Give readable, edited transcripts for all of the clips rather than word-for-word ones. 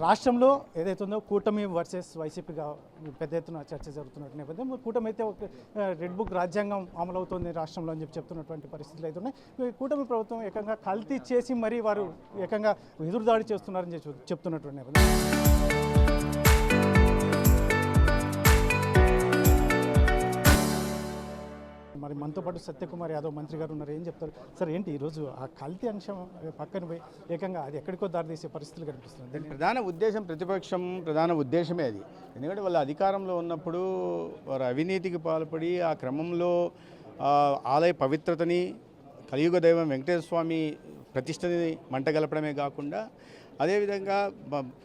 రాష్ట్రంలో ఏదైతే ఉందో కూటమి వర్సెస్ వైసీపీగా పెద్ద ఎత్తున చర్చ జరుగుతున్న నేపథ్యం కూటమి అయితే ఒక రెడ్ బుక్ రాజ్యాంగం అమలవుతోంది రాష్ట్రంలో అని చెప్తున్నటువంటి పరిస్థితులు అయితే ఉన్నాయి. కూటమి ప్రభుత్వం ఏకంగా కల్తీ చేసి మరీ వారు ఏకంగా ఎదురుదాడి చేస్తున్నారని చెప్తున్నటువంటి నేపథ్యం. మరి మనతో పాటు సత్యకుమార్ యాదవ్ మంత్రి గారు ఉన్నారు. ఏం చెప్తారు సార్? ఏంటి ఈరోజు ఆ కల్తీ అంశం పక్కన పోయి ఏకంగా అది ఎక్కడికో దారితీసే పరిస్థితులు కనిపిస్తుంది. ప్రధాన ఉద్దేశం, ప్రతిపక్షం ప్రధాన ఉద్దేశమే అది. ఎందుకంటే వాళ్ళ అధికారంలో ఉన్నప్పుడు వారు అవినీతికి పాల్పడి ఆ క్రమంలో ఆలయ పవిత్రతని, కలియుగ దైవం వెంకటేశ్వర స్వామి ప్రతిష్టని మంటగలపడమే కాకుండా అదేవిధంగా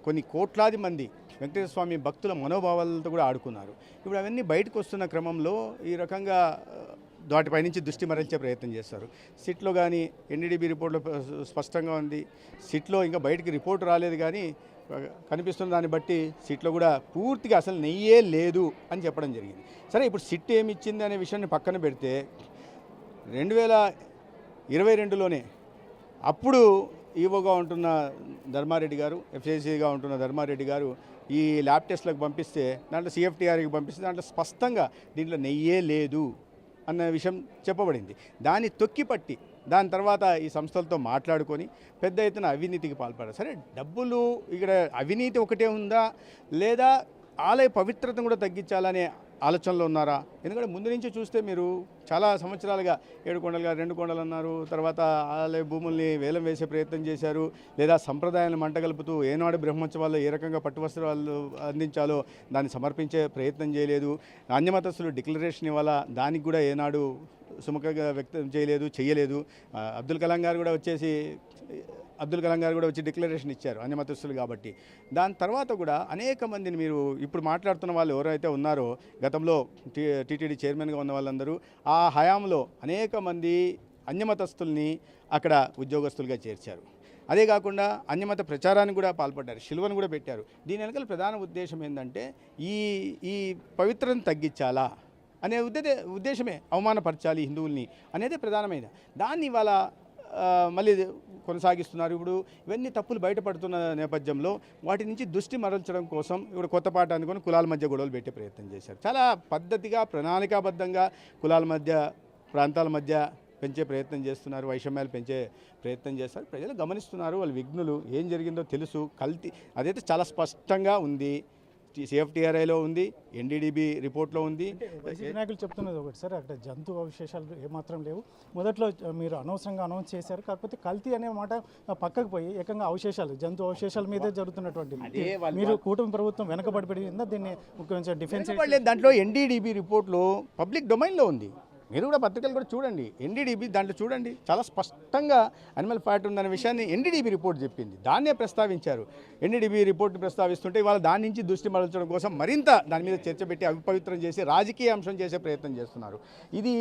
కొన్ని కోట్లాది మంది వెంకటేశ్వర స్వామి భక్తుల మనోభావాలతో కూడా ఆడుకున్నారు. ఇప్పుడు అవన్నీ బయటకు వస్తున్న క్రమంలో ఈ రకంగా వాటిపై నుంచి దృష్టి మరల్చే ప్రయత్నం చేస్తారు. సిట్లో కానీ ఎన్డీడీబీ రిపోర్ట్లో స్పష్టంగా ఉంది. సిట్లో ఇంకా బయటికి రిపోర్ట్ రాలేదు, కానీ కనిపిస్తున్న దాన్ని బట్టి సిట్లో కూడా పూర్తిగా అసలు నెయ్యే లేదు అని చెప్పడం జరిగింది. సరే, ఇప్పుడు సిట్ ఏమి ఇచ్చింది అనే విషయాన్ని పక్కన పెడితే 2022లోనే అప్పుడు ఈవోగా ఉంటున్న ధర్మారెడ్డి గారు, ఎఫ్ఏసీగా ఉంటున్న ధర్మారెడ్డి గారు ఈ ల్యాబ్ టెస్ట్లకు పంపిస్తే, దాంట్లో సిఎఫ్టీఆర్కి పంపిస్తే దాంట్లో స్పష్టంగా దీంట్లో నెయ్యే లేదు అన్న విషయం చెప్పబడింది. దాన్ని తొక్కిపట్టి దాని తర్వాత ఈ సంస్థలతో మాట్లాడుకొని పెద్ద ఎత్తున అవినీతికి పాల్పడారు. సరే, డబ్బులు ఇక్కడ అవినీతి ఒకటే ఉందా, లేదా ఆలయ పవిత్రతను కూడా తగ్గించాలనే ఆలోచనలో ఉన్నారా? ఎందుకంటే ముందు నుంచి చూస్తే మీరు చాలా సంవత్సరాలుగా 7 కొండలుగా 2 కొండలు అన్నారు. తర్వాత ఆలయ భూముల్ని వేలం వేసే ప్రయత్నం చేశారు. లేదా సంప్రదాయాలను మంటగలుపుతూ ఏనాడు బ్రహ్మోత్సవాల్లో ఏ రకంగా పట్టువస్త్రాలు అందించాలో దాన్ని సమర్పించే ప్రయత్నం చేయలేదు. అన్యమతస్తులు డిక్లరేషన్ ఇవ్వాలా, దానికి కూడా ఏనాడు సుముఖంగా వ్యక్తం చేయలేదు. అబ్దుల్ కలాం గారు కూడా వచ్చి డిక్లరేషన్ ఇచ్చారు అన్యమతస్తులు కాబట్టి. దాని తర్వాత కూడా అనేక మందిని మీరు ఇప్పుడు మాట్లాడుతున్న వాళ్ళు ఎవరైతే ఉన్నారో, గతంలో టీటీడీ చైర్మన్గా ఉన్న వాళ్ళందరూ ఆ హయాంలో అనేక మంది అన్యమతస్తుల్ని అక్కడ ఉద్యోగస్తులుగా చేర్చారు. అదే కాకుండా అన్యమత ప్రచారానికి కూడా పాల్పడ్డారు, శిలువను కూడా పెట్టారు. దీని వెనకాల ప్రధాన ఉద్దేశం ఏంటంటే ఈ పవిత్రతను తగ్గించాలా అనే ఉద్దేశమే, అవమానపరచాలి హిందువుల్ని అనేది ప్రధానమైన దాన్ని ఇవాళ మళ్ళీ కొనసాగిస్తున్నారు. ఇప్పుడు ఇవన్నీ తప్పులు బయటపడుతున్న నేపథ్యంలో వాటి నుంచి దృష్టి మరల్చడం కోసం ఇప్పుడు కొత్త పాట అనుకొని కులాల మధ్య గొడవలు పెట్టే ప్రయత్నం చేశారు. చాలా పద్ధతిగా, ప్రణాళికాబద్ధంగా కులాల మధ్య, ప్రాంతాల మధ్య పెంచే ప్రయత్నం చేస్తున్నారు, వైషమ్యాలు పెంచే ప్రయత్నం చేస్తారు. ప్రజలు గమనిస్తున్నారు, వాళ్ళు విఘ్నులు, ఏం జరిగిందో తెలుసు. కల్తీ అదైతే చాలా స్పష్టంగా ఉంది. సిఎఫ్టీఆర్ఐలో ఉంది, ఎన్డీడీబీ రిపోర్ట్లో ఉంది. నాయకులు చెప్తున్నది ఒకటి సార్, అక్కడ జంతు అవశేషాలు ఏమాత్రం లేవు. మొదట్లో మీరు అనవసరంగా అనౌన్స్ చేశారు, కాకపోతే కల్తీ అనే మాట పక్కకు పోయి ఏకంగా అవశేషాలు, జంతు అవశేషాల మీదే జరుగుతున్నటువంటి మీరు కూటమి ప్రభుత్వం వెనకబడిపోయిందా? దీన్ని కొంచెం డిఫెన్స్ దాంట్లో ఎన్డీడీబీ రిపోర్ట్లో పబ్లిక్ డొమైన్లో ఉంది. మీరు కూడా పత్రికలు కూడా చూడండి, ఎన్డీడీబీ దాంట్లో చూడండి, చాలా స్పష్టంగా అనిమల్ ఫ్యాట్ ఉందనే విషయాన్ని ఎన్డీడీబీ రిపోర్ట్ చెప్పింది. దాన్నే ప్రస్తావించారు. ఎన్డీడీబీ రిపోర్ట్ ప్రస్తావిస్తుంటే ఇవాళ దాని నుంచి దృష్టి మరల్చడం కోసం మరింత దాని మీద చర్చ పెట్టి అవిపవిత్రం చేసి రాజకీయ అంశం చేసే ప్రయత్నం చేస్తున్నారు. ఇది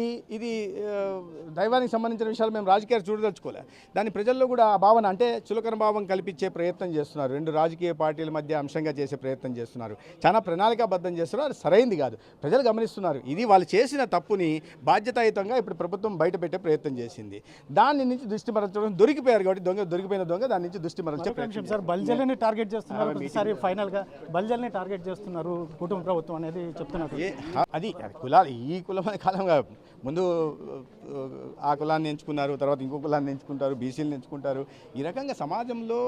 దైవానికి సంబంధించిన విషయాలు మేము రాజకీయాలు చూడదలుచుకోలే. దాని ప్రజల్లో కూడా ఆ భావన, అంటే చులకన భావం కల్పించే ప్రయత్నం చేస్తున్నారు. 2 రాజకీయ పార్టీల మధ్య అంశంగా చేసే ప్రయత్నం చేస్తున్నారు. చాలా ప్రణాళికాబద్ధం చేస్తున్నారు. అది సరైంది కాదు. ప్రజలు గమనిస్తున్నారు. ఇది వాళ్ళు చేసిన తప్పుని బాధ్యతాయుతంగా ఇప్పుడు ప్రభుత్వం బయట పెట్టే ప్రయత్నం చేసింది. దాని నుంచి దృష్టి మరల్చడం, దొరికిపోయారు కాబట్టి దొరికిపోయిన దొంగ దాని నుంచి దృష్టి మరల్చే ప్రయత్నం. సార్, బల్జల్ని టార్గెట్ చేస్తున్నారు. ఒకసారి ఫైనల్గా బల్జల్ని టార్గెట్ చేస్తున్నారు కుటుంబ ప్రభుత్వం అనేది చెప్తున్నారు. అది కులాలు, ఈ కులం అనే కాలంగా ముందు ఆ కులాన్ని ఎంచుకున్నారు, తర్వాత ఇంకో కులాన్ని ఎంచుకుంటారు, బీసీలను ఎంచుకుంటారు. ఈ రకంగా సమాజంలో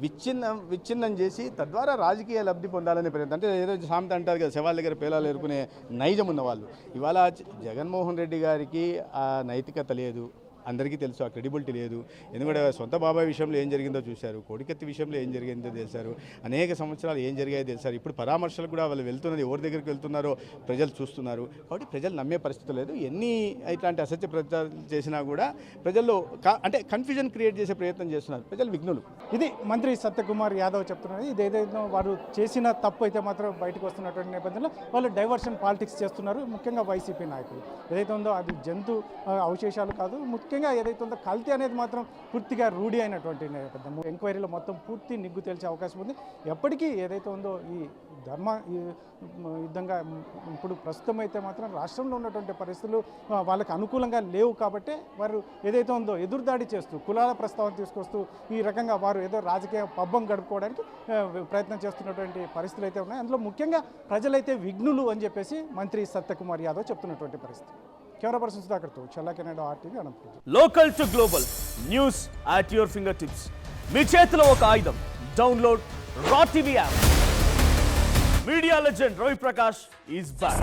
విచ్ఛిన్నం చేసి తద్వారా రాజకీయ లబ్ధి పొందాలనే ప్రయత్నం. అంటే ఏదో సామెత అంటారు కదా, శవాల దగ్గర పేలాలు ఎరుకునే నైజం ఉన్నవాళ్ళు. ఇవాళ జగన్మోహన్ రెడ్డి గారికి ఆ నైతికత లేదు, అందరికీ తెలుసు. ఆ క్రెడిబిలిటీ లేదు. ఎందుకంటే సొంత బాబాయ్ విషయంలో ఏం జరిగిందో చూశారు, కొడికత్తి విషయంలో ఏం జరిగిందో తెలిసారు, అనేక సంవత్సరాలు ఏం జరిగాయో తెలిసారు. ఇప్పుడు పరామర్శలు కూడా వాళ్ళు వెళ్తున్నది ఎవరి దగ్గరికి వెళ్తున్నారో ప్రజలు చూస్తున్నారు. కాబట్టి ప్రజలు నమ్మే పరిస్థితి లేదు. ఎన్ని ఇట్లాంటి అసత్య ప్రచారం చేసినా కూడా ప్రజల్లో అంటే కన్ఫ్యూజన్ క్రియేట్ చేసే ప్రయత్నం చేస్తున్నారు. ప్రజలు విఘ్నులు. ఇది మంత్రి సత్యకుమార్ యాదవ్ చెప్తున్నారు. ఇది ఏదైతే వారు చేసిన తప్పు అయితే మాత్రం బయటకు వస్తున్నటువంటి నేపథ్యంలో వాళ్ళు డైవర్షన్ పాలిటిక్స్ చేస్తున్నారు. ముఖ్యంగా వైసీపీ నాయకులు ఏదైతే ఉందో అది జంతు అవశేషాలు కాదు, ముఖ్యంగా ముఖ్యంగా ఏదైతే ఉందో కల్తీ అనేది మాత్రం పూర్తిగా రూఢి అయినటువంటి నేపథ్యం. ఎంక్వైరీలో మొత్తం పూర్తి నిగ్గు తేల్చే అవకాశం ఉంది. ఎప్పటికీ ఏదైతే ఉందో ఈ ఈ యుద్ధంగా ఇప్పుడు ప్రస్తుతం అయితే మాత్రం రాష్ట్రంలో ఉన్నటువంటి పరిస్థితులు వాళ్ళకి అనుకూలంగా లేవు కాబట్టి వారు ఏదైతే ఉందో ఎదురుదాడి చేస్తూ కులాల ప్రస్తావన తీసుకొస్తూ ఈ రకంగా వారు ఏదో రాజకీయ పబ్బం గడుపుకోవడానికి ప్రయత్నం చేస్తున్నటువంటి పరిస్థితులు అయితే ఉన్నాయి. అందులో ముఖ్యంగా ప్రజలైతే విఘ్నులు అని చెప్పేసి మంత్రి సత్యకుమార్ యాదవ్ చెప్తున్నటువంటి పరిస్థితి. కెమెరా పర్సన్ సుధాకర్తో చల్లాకెనాడు RTV Anantapuram. Local to global news at your fingertips. మీ చేతిలో ఒక ఆయుధం. Download raw TV app. Media legend Ravi Prakash is back.